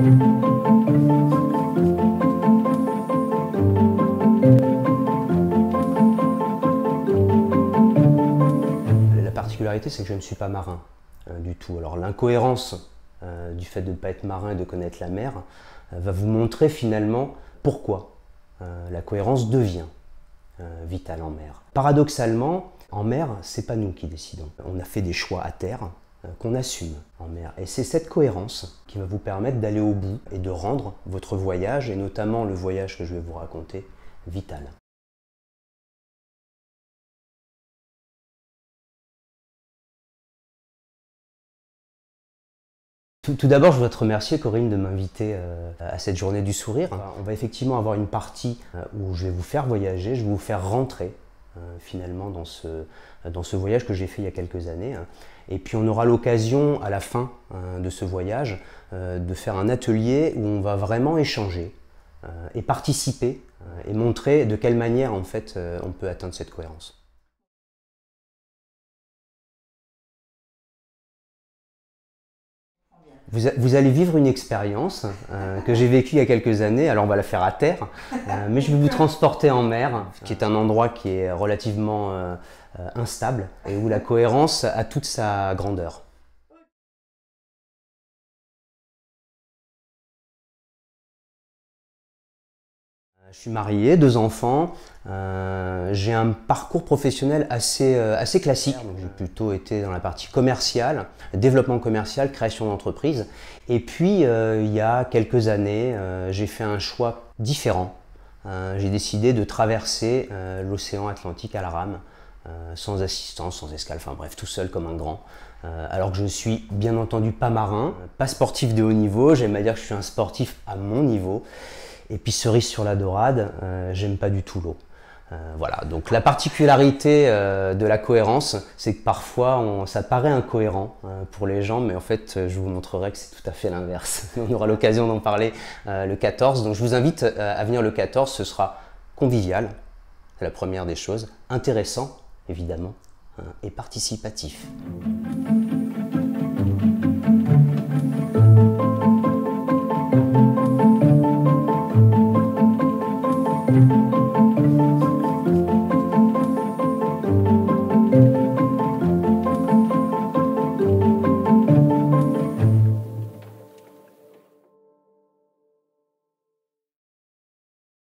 La particularité, c'est que je ne suis pas marin du tout. Alors l'incohérence du fait de ne pas être marin et de connaître la mer va vous montrer finalement pourquoi la cohérence devient vitale en mer. Paradoxalement, en mer, c'est pas nous qui décidons. On a fait des choix à terre qu'on assume en mer. Et c'est cette cohérence qui va vous permettre d'aller au bout et de rendre votre voyage, et notamment le voyage que je vais vous raconter, vital. Tout d'abord, je voudrais te remercier, Corinne, de m'inviter à cette journée du sourire. On va effectivement avoir une partie où je vais vous faire voyager, je vais vous faire rentrer finalement dans ce voyage que j'ai fait il y a quelques années. Et puis on aura l'occasion à la fin de ce voyage de faire un atelier où on va vraiment échanger et participer et montrer de quelle manière en fait on peut atteindre cette cohérence. Vous allez vivre une expérience que j'ai vécue il y a quelques années, alors on va la faire à terre, mais je vais vous transporter en mer, qui est un endroit qui est relativement instable et où la cohérence a toute sa grandeur. Je suis marié, 2 enfants, j'ai un parcours professionnel assez classique. Donc j'ai plutôt été dans la partie commerciale, développement commercial, création d'entreprise. Et puis il y a quelques années, j'ai fait un choix différent. J'ai décidé de traverser l'océan Atlantique à la rame, sans assistance, sans escale, enfin bref, tout seul comme un grand. Alors que je suis bien entendu pas marin, pas sportif de haut niveau, j'aime à dire que je suis un sportif à mon niveau. Et puis cerise sur la dorade, j'aime pas du tout l'eau. Voilà, donc la particularité de la cohérence, c'est que parfois ça paraît incohérent pour les gens, mais en fait je vous montrerai que c'est tout à fait l'inverse. On aura l'occasion d'en parler le 14, donc je vous invite à venir le 14, ce sera convivial, c'est la première des choses, intéressant évidemment, et participatif.